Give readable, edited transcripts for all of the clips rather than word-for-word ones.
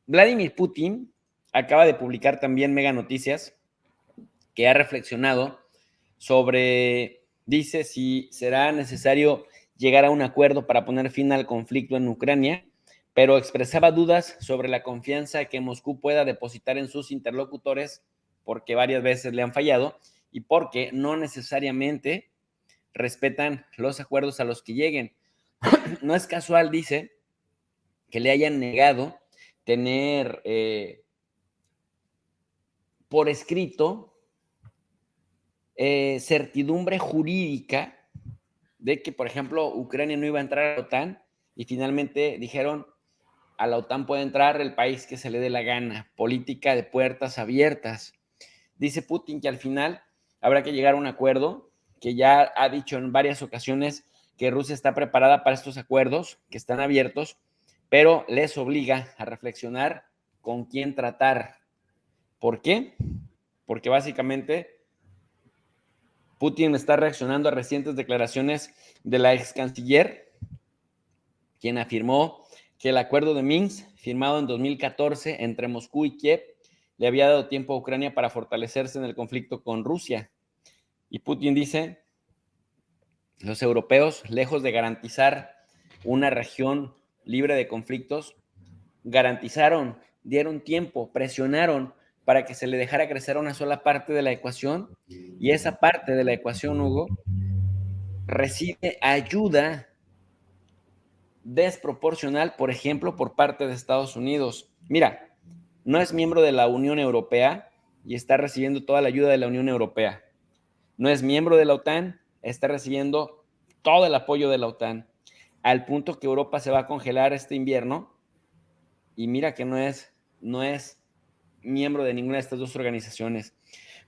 Vladimir Putin acaba de publicar también Mega Noticias, que ha reflexionado sobre, dice, si será necesario llegar a un acuerdo para poner fin al conflicto en Ucrania, pero expresaba dudas sobre la confianza que Moscú pueda depositar en sus interlocutores, porque varias veces le han fallado y porque no necesariamente respetan los acuerdos a los que lleguen. No es casual, dice, que le hayan negado tener por escrito certidumbre jurídica de que, por ejemplo, Ucrania no iba a entrar a la OTAN y finalmente dijeron, a la OTAN puede entrar el país que se le dé la gana, política de puertas abiertas. Dice Putin que al final habrá que llegar a un acuerdo, que ya ha dicho en varias ocasiones que Rusia está preparada para estos acuerdos, que están abiertos, pero les obliga a reflexionar con quién tratar. ¿Por qué? Porque básicamente Putin está reaccionando a recientes declaraciones de la ex canciller, quien afirmó que el acuerdo de Minsk, firmado en 2014 entre Moscú y Kiev, le había dado tiempo a Ucrania para fortalecerse en el conflicto con Rusia. Y Putin dice, los europeos, lejos de garantizar una región libre de conflictos, garantizaron, dieron tiempo, presionaron para que se le dejara crecer a una sola parte de la ecuación, y esa parte de la ecuación, Hugo, recibe ayuda desproporcional, por ejemplo, por parte de Estados Unidos. Mira, no es miembro de la Unión Europea y está recibiendo toda la ayuda de la Unión Europea. No es miembro de la OTAN, está recibiendo todo el apoyo de la OTAN, al punto que Europa se va a congelar este invierno, y mira que no es miembro de ninguna de estas dos organizaciones.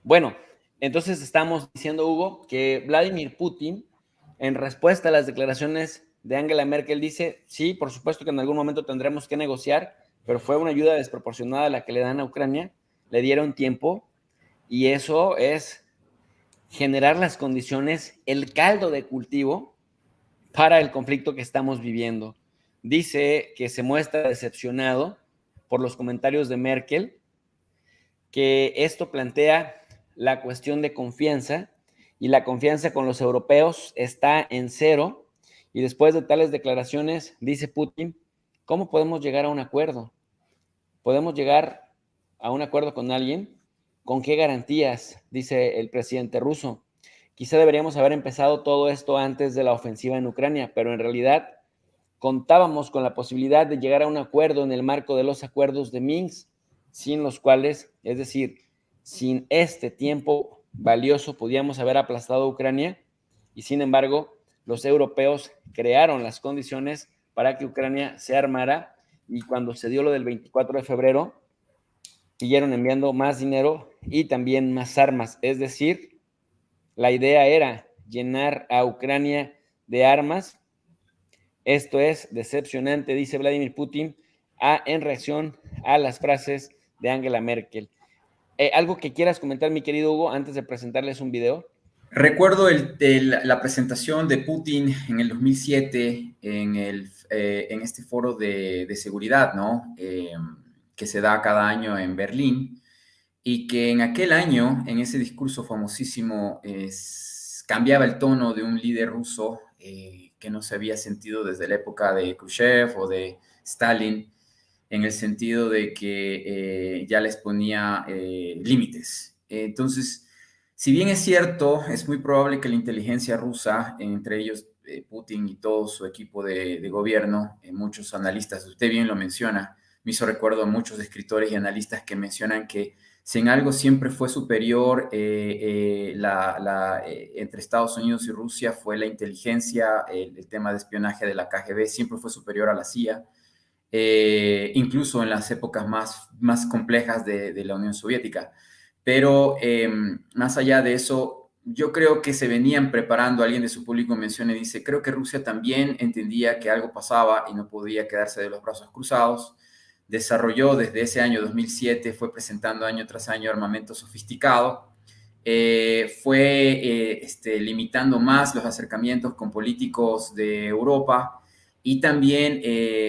Bueno, entonces estamos diciendo, Hugo, que Vladimir Putin, en respuesta a las declaraciones de Angela Merkel, dice, sí, por supuesto que en algún momento tendremos que negociar, pero fue una ayuda desproporcionada la que le dan a Ucrania, le dieron tiempo, y eso es generar las condiciones, el caldo de cultivo para el conflicto que estamos viviendo. Dice que se muestra decepcionado por los comentarios de Merkel, que esto plantea la cuestión de confianza, y la confianza con los europeos está en cero, y después de tales declaraciones, dice Putin, ¿cómo podemos llegar a un acuerdo? ¿Podemos llegar a un acuerdo con alguien? ¿Con qué garantías? Dice el presidente ruso. Quizá deberíamos haber empezado todo esto antes de la ofensiva en Ucrania, pero en realidad contábamos con la posibilidad de llegar a un acuerdo en el marco de los acuerdos de Minsk, sin los cuales, es decir, sin este tiempo valioso, podíamos haber aplastado a Ucrania, y sin embargo, los europeos crearon las condiciones para que Ucrania se armara, y cuando se dio lo del 24 de febrero, siguieron enviando más dinero y también más armas. Es decir, la idea era llenar a Ucrania de armas. Esto es decepcionante, dice Vladimir Putin, en reacción a las frases de Angela Merkel. ¿Algo que quieras comentar, mi querido Hugo, antes de presentarles un video? Recuerdo la presentación de Putin en el 2007 en este foro de seguridad, ¿no? Que se da cada año en Berlín, y que en aquel año, en ese discurso famosísimo, cambiaba el tono de un líder ruso que no se había sentido desde la época de Khrushchev o de Stalin, en el sentido de que ya les ponía límites. Entonces, si bien es cierto, es muy probable que la inteligencia rusa, entre ellos Putin y todo su equipo de gobierno, muchos analistas, usted bien lo menciona, me hizo recuerdo a muchos escritores y analistas que mencionan que si en algo siempre fue superior entre Estados Unidos y Rusia fue la inteligencia, el tema de espionaje de la KGB siempre fue superior a la CIA, incluso en las épocas más complejas de la Unión Soviética. Pero más allá de eso, yo creo que se venían preparando, alguien de su público menciona y dice, creo que Rusia también entendía que algo pasaba y no podía quedarse de los brazos cruzados. Desarrolló desde ese año 2007, fue presentando año tras año armamento sofisticado, fue limitando más los acercamientos con políticos de Europa, y también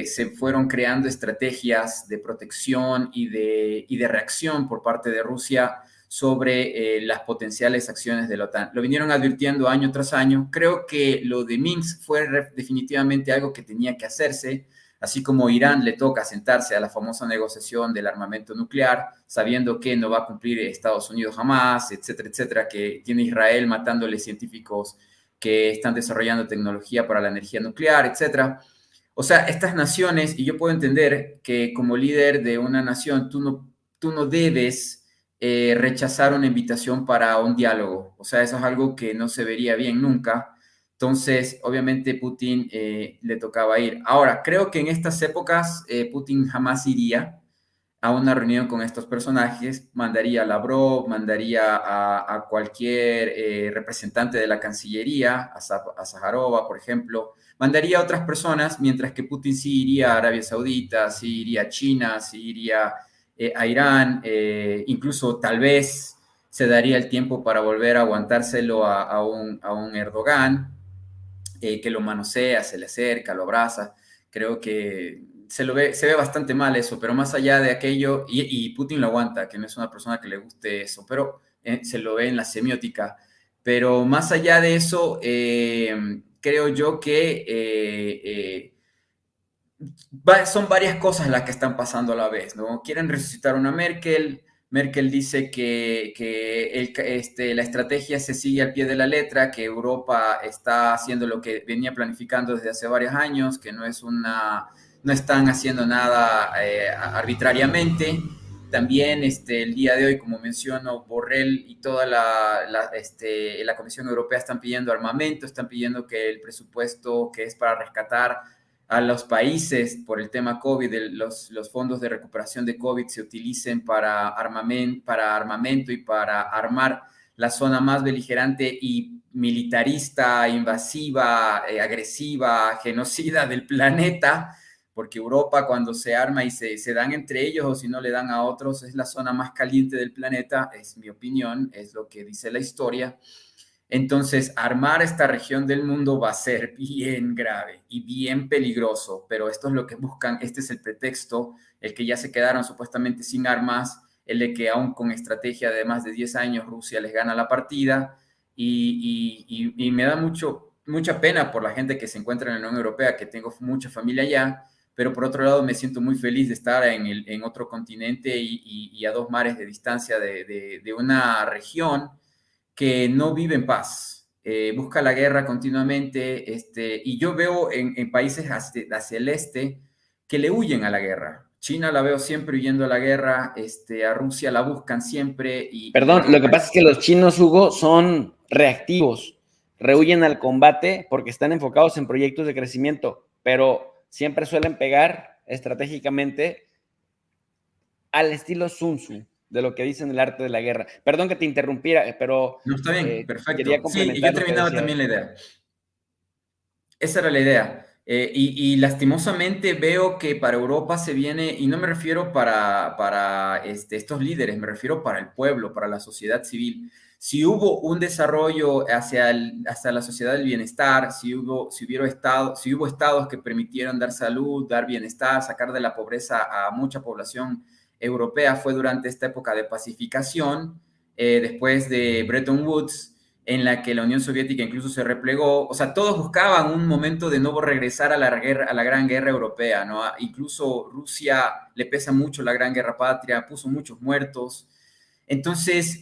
se fueron creando estrategias de protección y de reacción por parte de Rusia sobre las potenciales acciones de la OTAN. Lo vinieron advirtiendo año tras año. Creo que lo de Minsk fue definitivamente algo que tenía que hacerse, así como Irán le toca sentarse a la famosa negociación del armamento nuclear, sabiendo que no va a cumplir Estados Unidos jamás, etcétera, etcétera, que tiene Israel matándole científicos que están desarrollando tecnología para la energía nuclear, etcétera. O sea, estas naciones, y yo puedo entender que como líder de una nación, tú no debes rechazar una invitación para un diálogo. O sea, eso es algo que no se vería bien nunca. Entonces, obviamente, Putin le tocaba ir. Ahora, creo que en estas épocas Putin jamás iría a una reunión con estos personajes, mandaría a Lavrov, mandaría a cualquier representante de la Cancillería, a Zaharova, por ejemplo, mandaría a otras personas, mientras que Putin sí iría a Arabia Saudita, sí iría a China, sí iría a Irán, incluso tal vez se daría el tiempo para volver a aguantárselo a un Erdogan, que lo manosea, se le acerca, lo abraza. Creo que se ve bastante mal eso, pero más allá de aquello, y Putin lo aguanta, que no es una persona que le guste eso, pero se lo ve en la semiótica. Pero más allá de eso, creo yo que son varias cosas las que están pasando a la vez, ¿no? Quieren resucitar una Merkel. Merkel dice que la estrategia se sigue al pie de la letra, que Europa está haciendo lo que venía planificando desde hace varios años, que no están haciendo nada arbitrariamente. También el día de hoy, como menciono, Borrell y toda la Comisión Europea están pidiendo armamento, están pidiendo que el presupuesto que es para rescatar a los países por el tema COVID, los fondos de recuperación de COVID se utilicen para armamento y para armar la zona más beligerante y militarista, invasiva, agresiva, genocida del planeta, porque Europa cuando se arma y se dan entre ellos o si no le dan a otros, es la zona más caliente del planeta, es mi opinión, es lo que dice la historia. Entonces, armar esta región del mundo va a ser bien grave y bien peligroso, pero esto es lo que buscan, este es el pretexto, el que ya se quedaron supuestamente sin armas, el de que aún con estrategia de más de 10 años Rusia les gana la partida y me da mucha pena por la gente que se encuentra en la Unión Europea, que tengo mucha familia allá, pero por otro lado me siento muy feliz de estar en otro continente y a 2 mares de distancia de una región que no vive en paz, busca la guerra continuamente, y yo veo en países hacia el este que le huyen a la guerra. China la veo siempre huyendo a la guerra, a Rusia la buscan siempre Perdón, lo que pasa es que los chinos, Hugo, son reactivos, rehuyen al combate porque están enfocados en proyectos de crecimiento, pero siempre suelen pegar estratégicamente al estilo Sun Tzu, de lo que dicen el arte de la guerra. Perdón que te interrumpiera, pero no, está bien, quería perfecto. Sí, yo he complementar lo que terminado también decías. la idea. Esa era la idea. Y lastimosamente veo que para Europa se viene, y no me refiero para estos líderes, me refiero para el pueblo, para la sociedad civil. Si hubo un desarrollo hacia la sociedad del bienestar, si hubo estados que permitieron dar salud, dar bienestar, sacar de la pobreza a mucha población europea, fue durante esta época de pacificación, después de Bretton Woods, en la que la Unión Soviética incluso se replegó. O sea, todos buscaban un momento de nuevo regresar a la guerra, a la Gran Guerra Europea, ¿no? Incluso Rusia le pesa mucho la Gran Guerra Patria, puso muchos muertos. Entonces,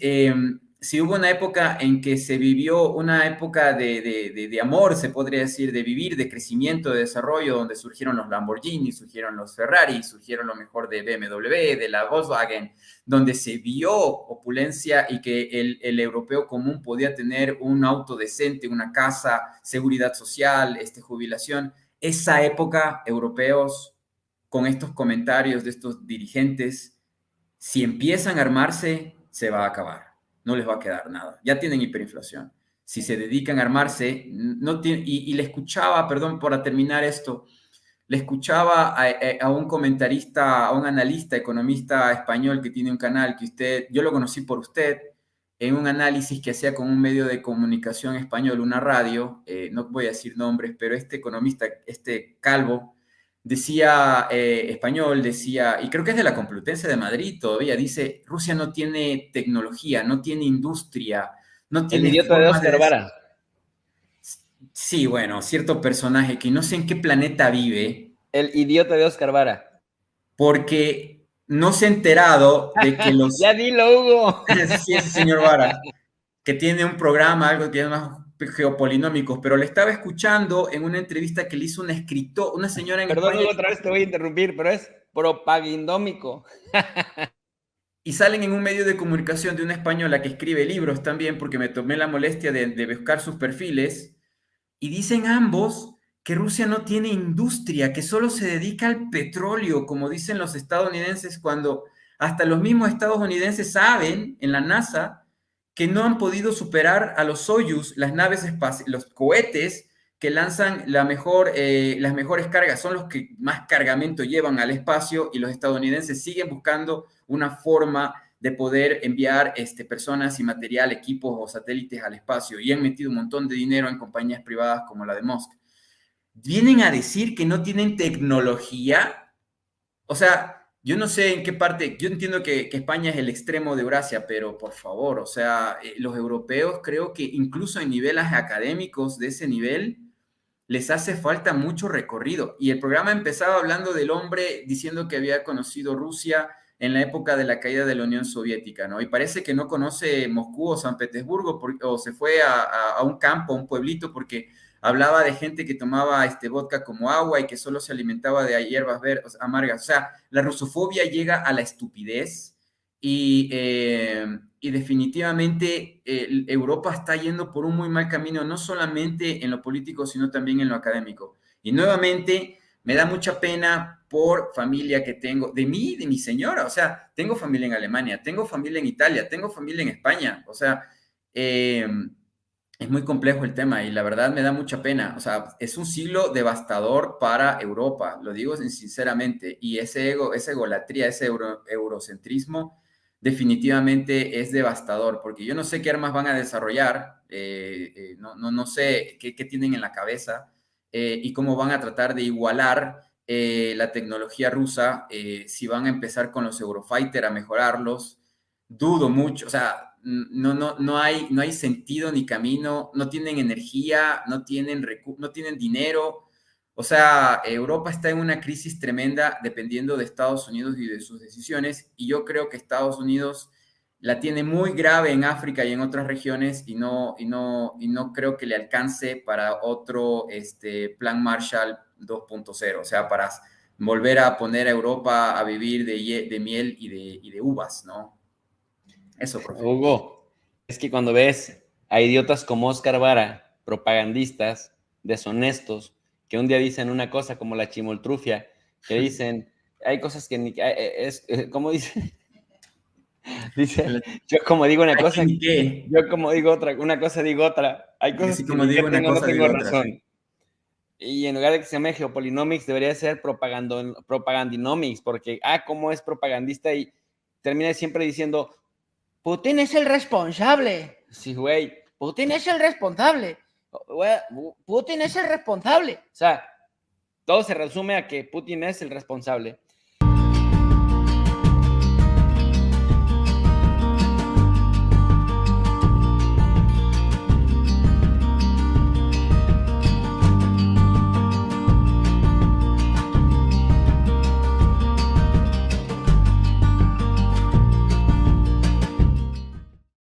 si hubo una época en que se vivió una época de amor, se podría decir, de vivir, de crecimiento, de desarrollo, donde surgieron los Lamborghini, surgieron los Ferrari, surgieron lo mejor de BMW, de la Volkswagen, donde se vio opulencia y que el europeo común podía tener un auto decente, una casa, seguridad social, jubilación. Esa época, europeos, con estos comentarios de estos dirigentes, si empiezan a armarse, se va a acabar. No les va a quedar nada. Ya tienen hiperinflación. Si se dedican a armarse, no tiene, y le escuchaba, perdón, para terminar esto, le escuchaba a un comentarista, a un analista, economista español que tiene un canal que yo lo conocí por usted, en un análisis que hacía con un medio de comunicación español, una radio, no voy a decir nombres, pero este economista, este Calvo, decía, español, decía, y creo que es de la Complutense de Madrid todavía, dice, Rusia no tiene tecnología, no tiene industria, no El tiene idiota de forma Oscar de... Vara. Sí, bueno, cierto personaje que no sé en qué planeta vive, El idiota de Oscar Vara. porque no se ha enterado de que Ya los... dilo, Hugo. Sí, ese señor Vara, que tiene un programa, algo que llama geopolinómicos, pero le estaba escuchando en una entrevista que le hizo una escritora, una señora en Perdón, España, Hugo, otra vez te voy a interrumpir, pero es propagandómico. y salen en un medio de comunicación de una española que escribe libros también, porque me tomé la molestia de buscar sus perfiles, y dicen ambos que Rusia no tiene industria, que solo se dedica al petróleo, como dicen los estadounidenses, cuando hasta los mismos estadounidenses saben en la NASA que no han podido superar a los Soyuz, las naves espaciales, los cohetes que lanzan las mejores cargas, son los que más cargamento llevan al espacio y los estadounidenses siguen buscando una forma de poder enviar personas y material, equipos o satélites al espacio y han metido un montón de dinero en compañías privadas como la de Musk. Vienen a decir que no tienen tecnología. O sea, yo no sé en qué parte, yo entiendo que España es el extremo de Eurasia, pero por favor, o sea, los europeos creo que incluso en niveles académicos de ese nivel les hace falta mucho recorrido. Y el programa empezaba hablando del hombre diciendo que había conocido Rusia en la época de la caída de la Unión Soviética, ¿no? Y parece que no conoce Moscú o San Petersburgo o se fue a un campo, a un pueblito, porque hablaba de gente que tomaba vodka como agua y que solo se alimentaba de hierbas verdes, amargas. O sea, la rusofobia llega a la estupidez y definitivamente Europa está yendo por un muy mal camino, no solamente en lo político, sino también en lo académico. Y nuevamente me da mucha pena por familia que tengo, de mí, de mi señora, o sea, tengo familia en Alemania, tengo familia en Italia, tengo familia en España, o sea, es muy complejo el tema y la verdad me da mucha pena. O sea, es un siglo devastador para Europa, lo digo sinceramente. Y ese ego, esa egolatría, ese eurocentrismo definitivamente es devastador, porque yo no sé qué armas van a desarrollar, no sé qué tienen en la cabeza y cómo van a tratar de igualar la tecnología rusa, si van a empezar con los Eurofighter a mejorarlos. Dudo mucho, o sea, no hay sentido ni camino, no tienen energía, no tienen dinero. O sea, Europa está en una crisis tremenda dependiendo de Estados Unidos y de sus decisiones, y yo creo que Estados Unidos la tiene muy grave en África y en otras regiones y no creo que le alcance para otro plan Marshall 2.0, o sea, para volver a poner a Europa a vivir de miel y de uvas, ¿no? Eso, profe. Hugo, es que cuando ves a idiotas como Oscar Vara, propagandistas, deshonestos, que un día dicen una cosa como la chimoltrufia, que dicen, hay cosas que ni, ¿cómo dice? Dice, yo como digo una cosa, Aquí qué, yo como digo otra, una cosa digo otra, hay y cosas así que como ni que digo una tengo, no cosa, tengo digo otra, sí. razón. Y en lugar de que se llame Geopolynomics, debería ser Propagandinomics, porque, ¿cómo es propagandista? Y termina siempre diciendo, Putin es el responsable. Sí, güey, Putin es el responsable. Putin es el responsable. O sea, todo se resume a que Putin es el responsable.